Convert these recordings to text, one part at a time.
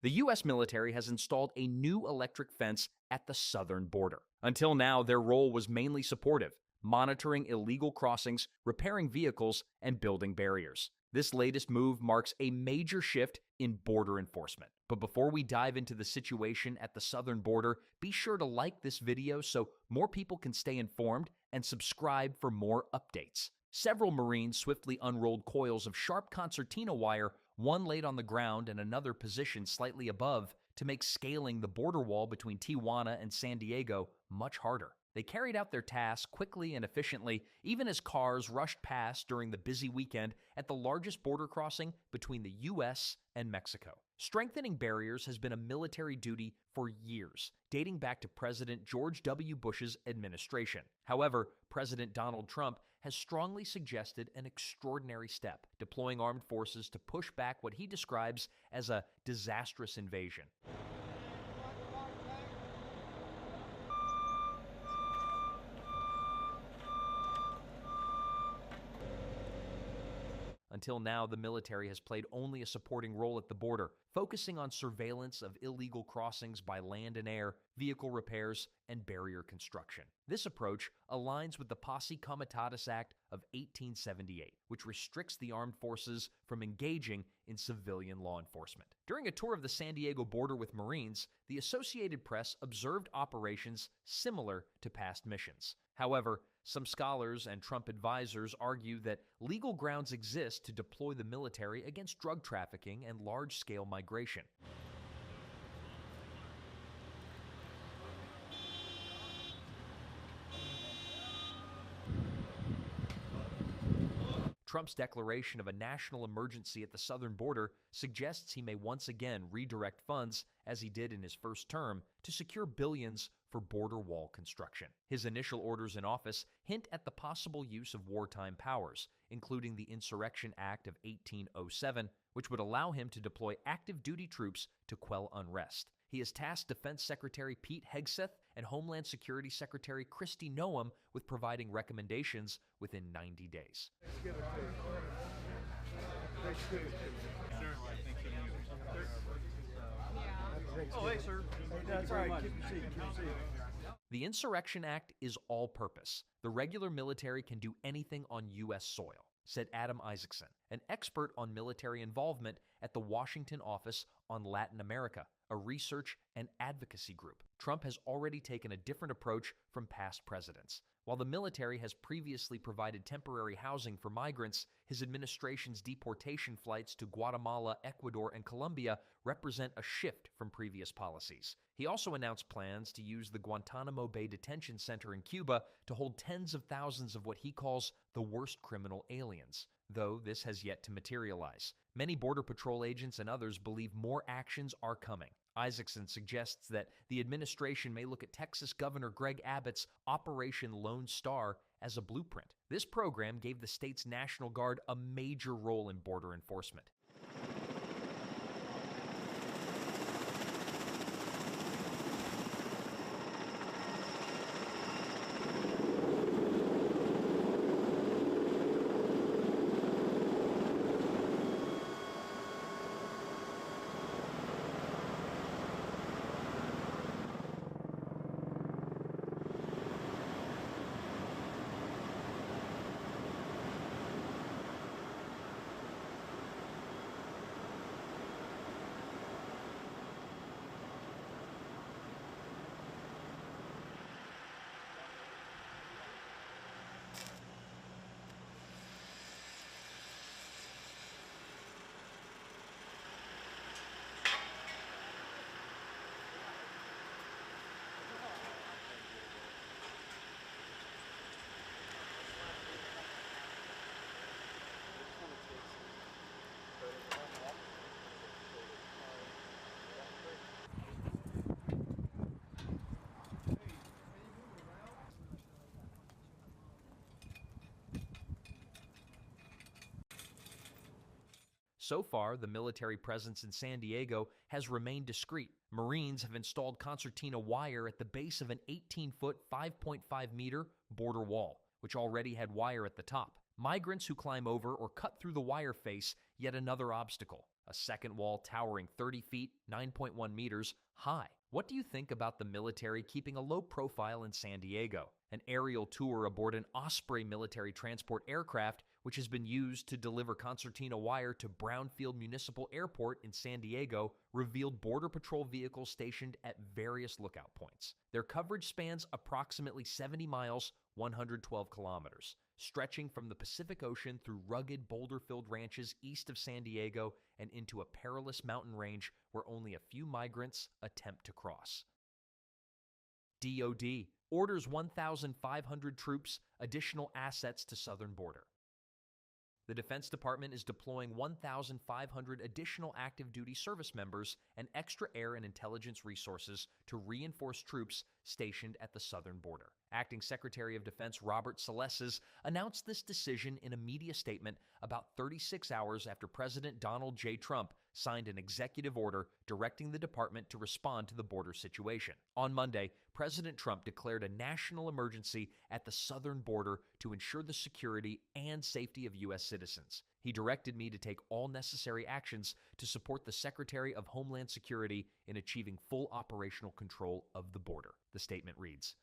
The U.S. military has installed a new electric fence at the southern border. Until now, their role was mainly supportive, monitoring illegal crossings, repairing vehicles, and building barriers. This latest move marks a major shift in border enforcement. But before we dive into the situation at the southern border, be sure to like this video so more people can stay informed and subscribe for more updates. Several Marines swiftly unrolled coils of sharp concertina wire, one laid on the ground and another positioned slightly above, to make scaling the border wall between Tijuana and San Diego much harder. They carried out their task quickly and efficiently, even as cars rushed past during the busy weekend at the largest border crossing between the U.S. and Mexico. Strengthening barriers has been a military duty for years, dating back to President George W. Bush's administration. However, President Donald Trump has strongly suggested an extraordinary step, deploying armed forces to push back what he describes as a disastrous invasion. Until now, the military has played only a supporting role at the border, focusing on surveillance of illegal crossings by land and air, vehicle repairs, and barrier construction. This approach aligns with the Posse Comitatus Act of 1878, which restricts the armed forces from engaging in civilian law enforcement. During a tour of the San Diego border with Marines, the Associated Press observed operations similar to past missions. However, some scholars and Trump advisors argue that legal grounds exist to deploy the military against drug trafficking and large-scale migration. Trump's declaration of a national emergency at the southern border suggests he may once again redirect funds, as he did in his first term, to secure billions for border wall construction. His initial orders in office hint at the possible use of wartime powers, including the Insurrection Act of 1807, which would allow him to deploy active duty troops to quell unrest. He has tasked Defense Secretary Pete Hegseth and Homeland Security Secretary Kristi Noem with providing recommendations within 90 days. Oh, hey, sir. That's all right. Keep your seat. The Insurrection Act is all-purpose. The regular military can do anything on U.S. soil, said Adam Isaacson, an expert on military involvement at the Washington Office on Latin America, a research and advocacy group. Trump has already taken a different approach from past presidents. While the military has previously provided temporary housing for migrants, his administration's deportation flights to Guatemala, Ecuador, and Colombia represent a shift from previous policies. He also announced plans to use the Guantanamo Bay Detention Center in Cuba to hold tens of thousands of what he calls the worst criminal aliens, though this has yet to materialize. Many Border Patrol agents and others believe more actions are coming. Isaacson suggests that the administration may look at Texas Governor Greg Abbott's Operation Lone Star as a blueprint. This program gave the state's National Guard a major role in border enforcement. So far, the military presence in San Diego has remained discreet. Marines have installed concertina wire at the base of an 18-foot, 5.5-meter border wall, which already had wire at the top. Migrants who climb over or cut through the wire face yet another obstacle. a second wall towering 30 feet, 9.1 meters, high. What do you think about the military keeping a low profile in San Diego? An aerial tour aboard an Osprey military transport aircraft, which has been used to deliver concertina wire to Brownfield Municipal Airport in San Diego, revealed Border Patrol vehicles stationed at various lookout points. Their coverage spans approximately 70 miles, 112 kilometers, stretching from the Pacific Ocean through rugged boulder-filled ranches east of San Diego and into a perilous mountain range where only a few migrants attempt to cross. DoD orders 1,500 troops, additional assets to southern border. The Defense Department is deploying 1,500 additional active duty service members and extra air and intelligence resources to reinforce troops stationed at the southern border. Acting Secretary of Defense Robert Salesses announced this decision in a media statement about 36 hours after President Donald J. Trump signed an executive order directing the department to respond to the border situation. On Monday, President Trump declared a national emergency at the southern border to ensure the security and safety of U.S. citizens. He directed me to take all necessary actions to support the Secretary of Homeland Security in achieving full operational control of the border, the statement reads.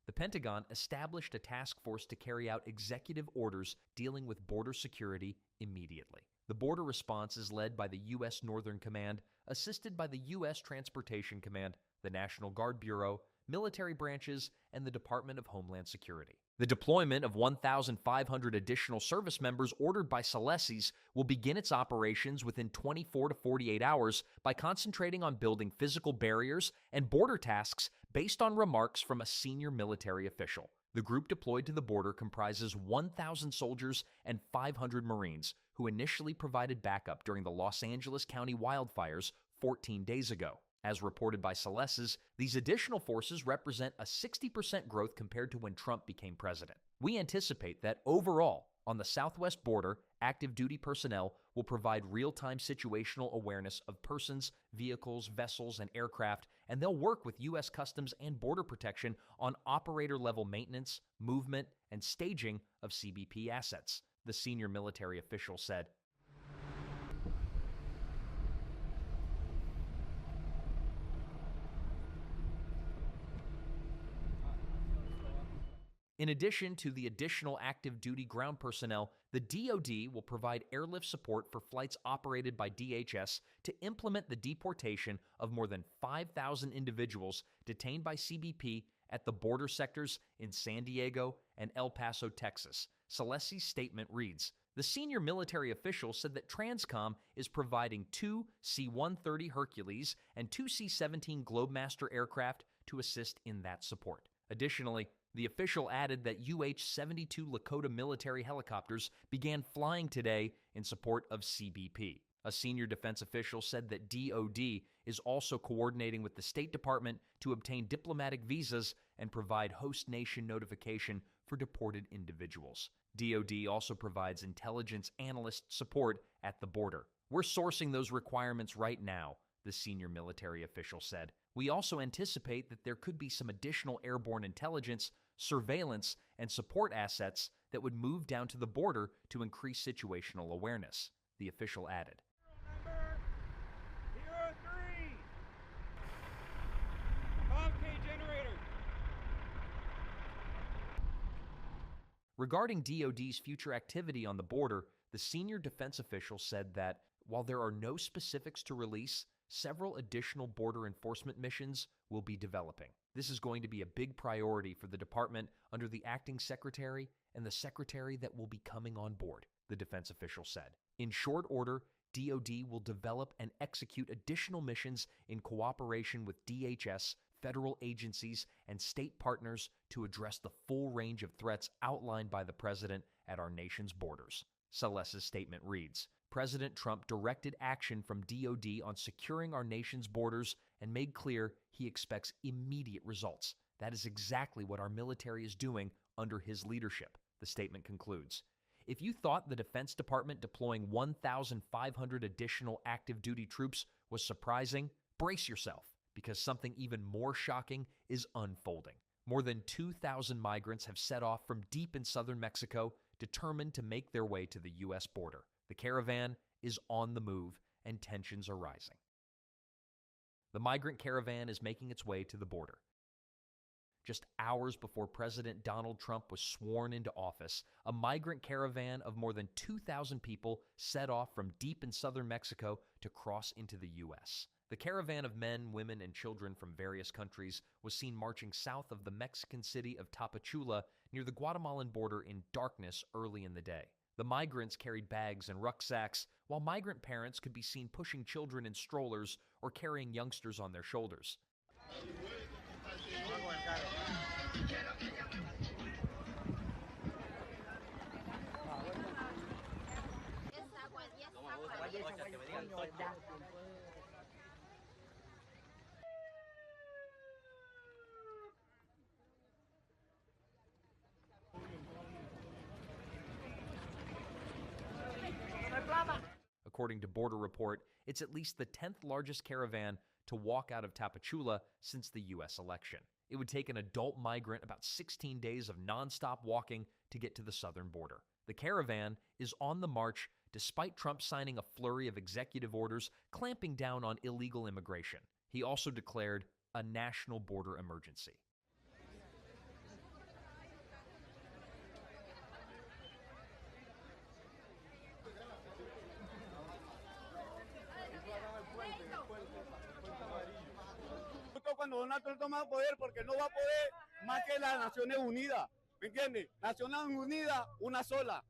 The Pentagon established a task force to carry out executive orders dealing with border security immediately. The border response is led by the U.S. Northern Command, assisted by the U.S. Transportation Command, the National Guard Bureau, military branches, and the Department of Homeland Security. The deployment of 1,500 additional service members ordered by Salesses will begin its operations within 24 to 48 hours by concentrating on building physical barriers and border tasks based on remarks from a senior military official. The group deployed to the border comprises 1,000 soldiers and 500 Marines, who initially provided backup during the Los Angeles County wildfires 14 days ago. As reported by Salesses, these additional forces represent a 60% growth compared to when Trump became president. We anticipate that overall, on the southwest border, active duty personnel will provide real-time situational awareness of persons, vehicles, vessels, and aircraft, and they'll work with U.S. Customs and Border Protection on operator-level maintenance, movement, and staging of CBP assets, the senior military official said. In addition to the additional active duty ground personnel, the DoD will provide airlift support for flights operated by DHS to implement the deportation of more than 5,000 individuals detained by CBP at the border sectors in San Diego and El Paso, Texas. Salesses' statement reads, the senior military official said that Transcom is providing 2 C-130 Hercules and 2 C-17 Globemaster aircraft to assist in that support. Additionally, the official added that UH-72 Lakota military helicopters began flying today in support of CBP. A senior defense official said that DoD is also coordinating with the State Department to obtain diplomatic visas and provide host nation notification for deported individuals. DoD also provides intelligence analyst support at the border. We're sourcing those requirements right now, the senior military official said. We also anticipate that there could be some additional airborne intelligence, surveillance, and support assets that would move down to the border to increase situational awareness, the official added. Number 03. Concave generator. Regarding DoD's future activity on the border, the senior defense official said that, while there are no specifics to release, several additional border enforcement missions will be developing. This is going to be a big priority for the department under the acting secretary and the secretary that will be coming on board, the defense official said. In short order, DoD will develop and execute additional missions in cooperation with DHS, federal agencies, and state partners to address the full range of threats outlined by the president at our nation's borders. Salesses' statement reads, President Trump directed action from DoD on securing our nation's borders and made clear he expects immediate results. That is exactly what our military is doing under his leadership, the statement concludes. If you thought the Defense Department deploying 1,500 additional active duty troops was surprising, brace yourself, because something even more shocking is unfolding. More than 2,000 migrants have set off from deep in southern Mexico, determined to make their way to the U.S. border. The caravan is on the move, and tensions are rising. The migrant caravan is making its way to the border. Just hours before President Donald Trump was sworn into office, a migrant caravan of more than 2,000 people set off from deep in southern Mexico to cross into the U.S. The caravan of men, women, and children from various countries was seen marching south of the Mexican city of Tapachula near the Guatemalan border in darkness early in the day. The migrants carried bags and rucksacks, while migrant parents could be seen pushing children in strollers or carrying youngsters on their shoulders. According to Border Report, it's at least the 10th largest caravan to walk out of Tapachula since the U.S. election. It would take an adult migrant about 16 days of nonstop walking to get to the southern border. The caravan is on the march despite Trump signing a flurry of executive orders clamping down on illegal immigration. He also declared a national border emergency. Cuando Donald Trump toma poder, porque no va a poder más que las Naciones Unidas, ¿me entiendes? Naciones Unidas, una sola.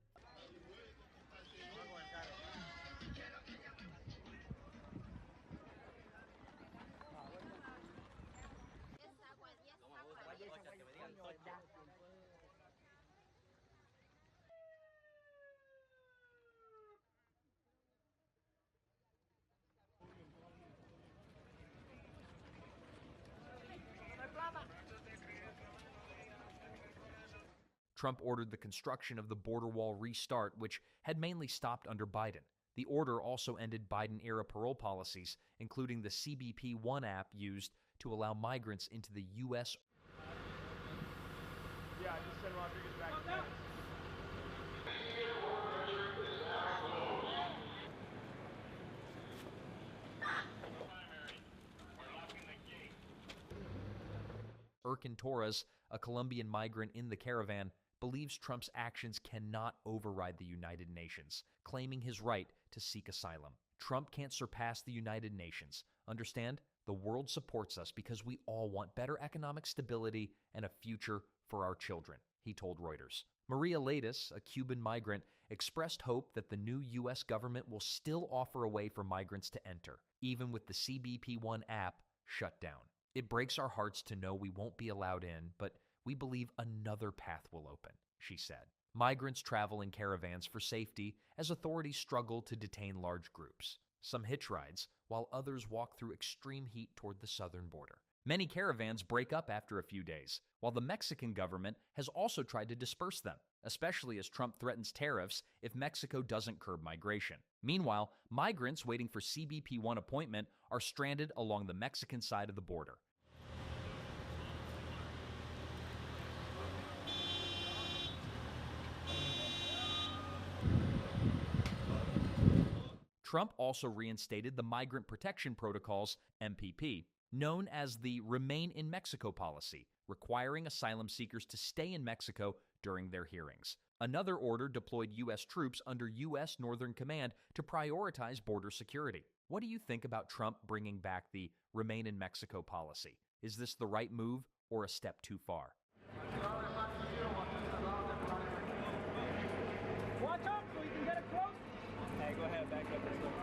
Trump ordered the construction of the border wall restart, which had mainly stopped under Biden. The order also ended Biden-era parole policies, including the CBP One app used to allow migrants into the U.S. Yeah, I just sent Rodriguez back to MINS. Erkin Torres, a Colombian migrant in the caravan, believes Trump's actions cannot override the United Nations, claiming his right to seek asylum. Trump can't surpass the United Nations. Understand? The world supports us because we all want better economic stability and a future for our children, he told Reuters. Maria Latis, a Cuban migrant, expressed hope that the new U.S. government will still offer a way for migrants to enter, even with the CBP One app shut down. It breaks our hearts to know we won't be allowed in, but we believe another path will open, she said. Migrants travel in caravans for safety as authorities struggle to detain large groups. Some hitch rides, while others walk through extreme heat toward the southern border. Many caravans break up after a few days, while the Mexican government has also tried to disperse them, especially as Trump threatens tariffs if Mexico doesn't curb migration. Meanwhile, migrants waiting for CBP One appointment are stranded along the Mexican side of the border. Trump also reinstated the Migrant Protection Protocol's MPP, known as the Remain in Mexico policy, requiring asylum seekers to stay in Mexico during their hearings. Another order deployed U.S. troops under U.S. Northern Command to prioritize border security. What do you think about Trump bringing back the Remain in Mexico policy? Is this the right move or a step too far? Watch out so you can get it close. Hey, go ahead, back up. Let's go.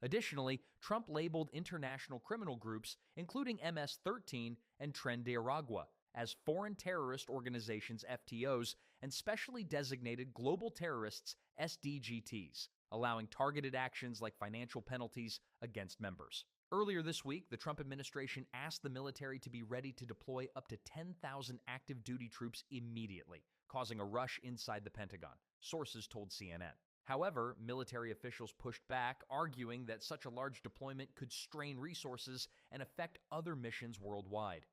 Additionally, Trump labeled international criminal groups, including MS-13 and Tren de Aragua, as foreign terrorist organizations FTOs and specially designated global terrorists SDGTs, allowing targeted actions like financial penalties against members. Earlier this week, the Trump administration asked the military to be ready to deploy up to 10,000 active duty troops immediately, causing a rush inside the Pentagon, sources told CNN. However, military officials pushed back, arguing that such a large deployment could strain resources and affect other missions worldwide.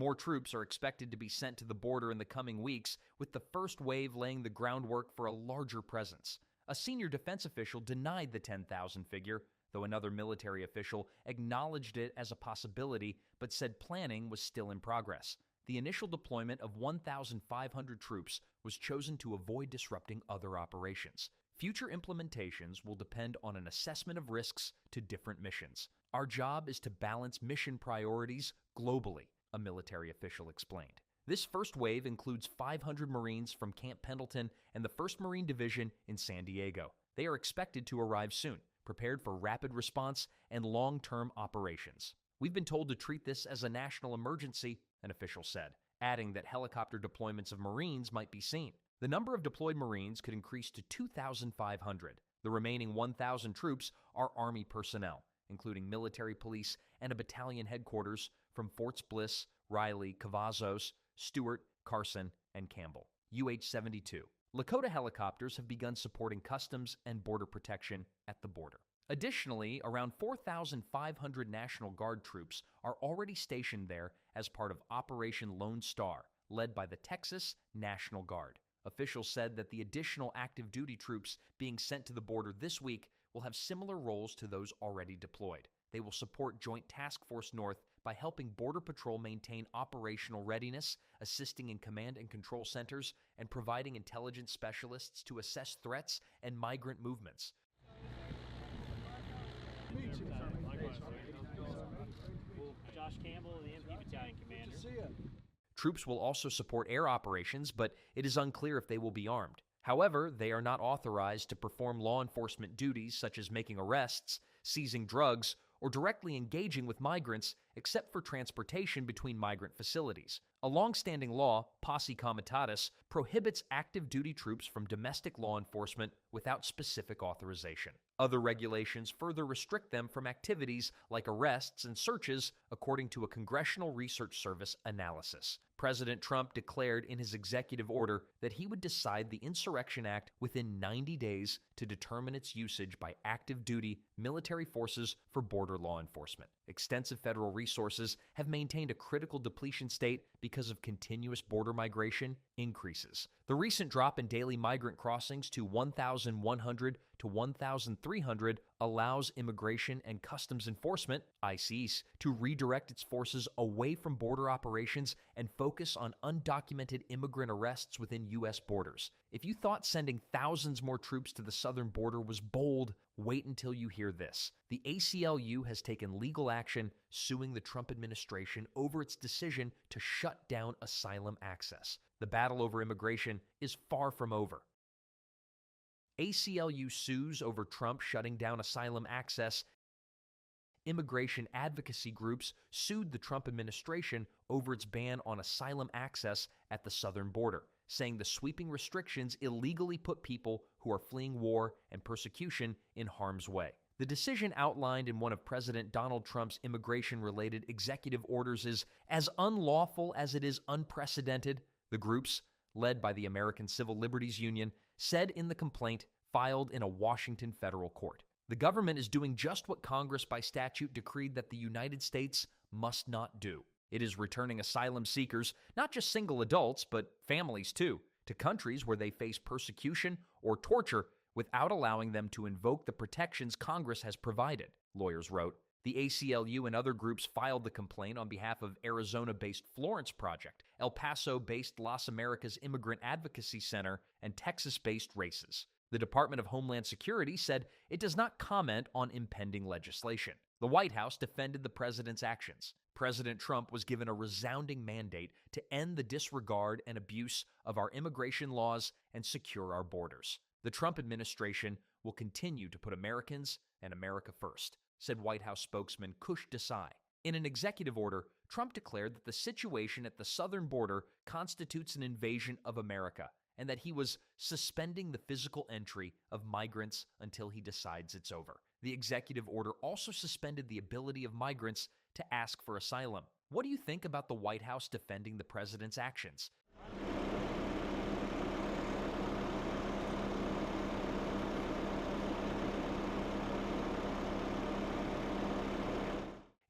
More troops are expected to be sent to the border in the coming weeks, with the first wave laying the groundwork for a larger presence. A senior defense official denied the 10,000 figure, though another military official acknowledged it as a possibility but said planning was still in progress. The initial deployment of 1,500 troops was chosen to avoid disrupting other operations. Future implementations will depend on an assessment of risks to different missions. Our job is to balance mission priorities globally, a military official explained. This first wave includes 500 Marines from Camp Pendleton and the 1st Marine Division in San Diego. They are expected to arrive soon, prepared for rapid response and long-term operations. We've been told to treat this as a national emergency, an official said, adding that helicopter deployments of Marines might be seen. The number of deployed Marines could increase to 2,500. The remaining 1,000 troops are Army personnel, including military police and a battalion headquarters from Forts Bliss, Riley, Cavazos, Stewart, Carson, and Campbell. UH-72. Lakota helicopters have begun supporting customs and border protection at the border. Additionally, around 4,500 National Guard troops are already stationed there as part of Operation Lone Star, led by the Texas National Guard. Officials said that the additional active duty troops being sent to the border this week will have similar roles to those already deployed. They will support Joint Task Force North by helping Border Patrol maintain operational readiness, assisting in command and control centers, and providing intelligence specialists to assess threats and migrant movements. Josh Campbell, the MP Battalion Commander. Troops will also support air operations, but it is unclear if they will be armed. However, they are not authorized to perform law enforcement duties such as making arrests, seizing drugs, or directly engaging with migrants except for transportation between migrant facilities. A long-standing law, Posse Comitatus, prohibits active duty troops from domestic law enforcement without specific authorization. Other regulations further restrict them from activities like arrests and searches, according to a Congressional Research Service analysis. President Trump declared in his executive order that he would decide the Insurrection Act within 90 days to determine its usage by active duty military forces for border law enforcement. Extensive federal resources have maintained a critical depletion state because of continuous border migration increases. The recent drop in daily migrant crossings to 1,100 to 1,300 allows Immigration and Customs Enforcement, ICE, to redirect its forces away from border operations and focus on undocumented immigrant arrests within U.S. borders. If you thought sending thousands more troops to the southern border was bold, wait until you hear this. The ACLU has taken legal action suing the Trump administration over its decision to shut down asylum access. The battle over immigration is far from over. ACLU sues over Trump shutting down asylum access. Immigration advocacy groups sued the Trump administration over its ban on asylum access at the southern border, saying the sweeping restrictions illegally put people who are fleeing war and persecution in harm's way. The decision outlined in one of President Donald Trump's immigration-related executive orders is as unlawful as it is unprecedented, the groups, led by the American Civil Liberties Union, said in the complaint filed in a Washington federal court. The government is doing just what Congress by statute decreed that the United States must not do. It is returning asylum seekers, not just single adults, but families too, to countries where they face persecution or torture without allowing them to invoke the protections Congress has provided, lawyers wrote. The ACLU and other groups filed the complaint on behalf of Arizona-based Florence Project, El Paso-based Las Americas Immigrant Advocacy Center, and Texas-based RACES. The Department of Homeland Security said it does not comment on impending legislation. The White House defended the president's actions. President Trump was given a resounding mandate to end the disregard and abuse of our immigration laws and secure our borders. The Trump administration will continue to put Americans and America first, said White House spokesman Kush Desai. In an executive order, Trump declared that the situation at the southern border constitutes an invasion of America and that he was suspending the physical entry of migrants until he decides it's over. The executive order also suspended the ability of migrants to ask for asylum. What do you think about the White House defending the president's actions?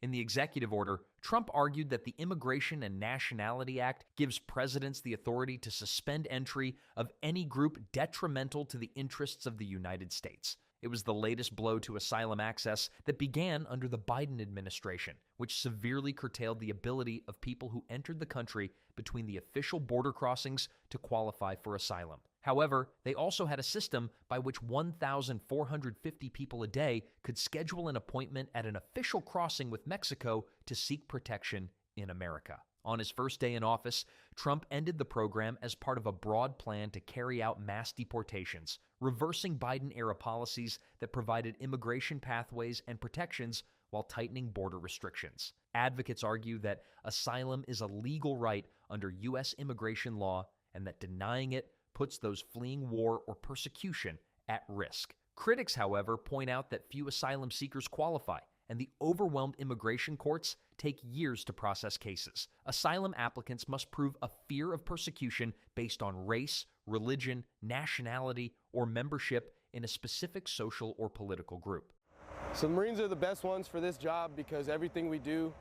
In the executive order, Trump argued that the Immigration and Nationality Act gives presidents the authority to suspend entry of any group detrimental to the interests of the United States. It was the latest blow to asylum access that began under the Biden administration, which severely curtailed the ability of people who entered the country between the official border crossings to qualify for asylum. However, they also had a system by which 1,450 people a day could schedule an appointment at an official crossing with Mexico to seek protection in America. On his first day in office, Trump ended the program as part of a broad plan to carry out mass deportations, reversing Biden-era policies that provided immigration pathways and protections while tightening border restrictions. Advocates argue that asylum is a legal right under U.S. immigration law and that denying it puts those fleeing war or persecution at risk. Critics, however, point out that few asylum seekers qualify, and the overwhelmed immigration courts take years to process cases. Asylum applicants must prove a fear of persecution based on race, religion, nationality, or membership in a specific social or political group. So the Marines are the best ones for this job because everything we do,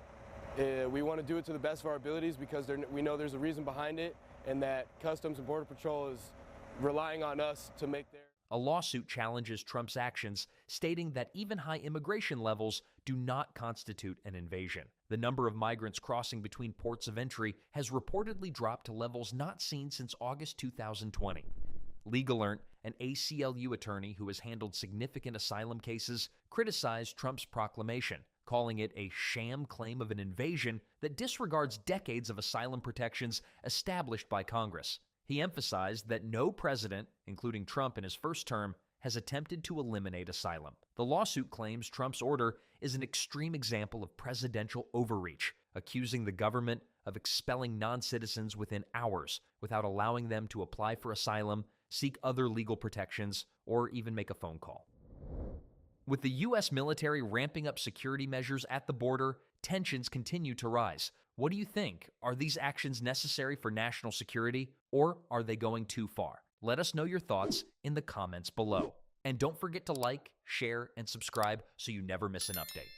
we want to do it to the best of our abilities because we know there's a reason behind it and that Customs and Border Patrol is relying on us to make their... A lawsuit challenges Trump's actions, stating that even high immigration levels do not constitute an invasion. The number of migrants crossing between ports of entry has reportedly dropped to levels not seen since August 2020. LegalErnt, an ACLU attorney who has handled significant asylum cases, criticized Trump's proclamation, calling it a sham claim of an invasion that disregards decades of asylum protections established by Congress. He emphasized that no president, including Trump in his first term, has attempted to eliminate asylum. The lawsuit claims Trump's order is an extreme example of presidential overreach, accusing the government of expelling non-citizens within hours without allowing them to apply for asylum, seek other legal protections, or even make a phone call. With the U.S. military ramping up security measures at the border, tensions continue to rise. What do you think? Are these actions necessary for national security, or are they going too far? Let us know your thoughts in the comments below. And don't forget to like, share, and subscribe so you never miss an update.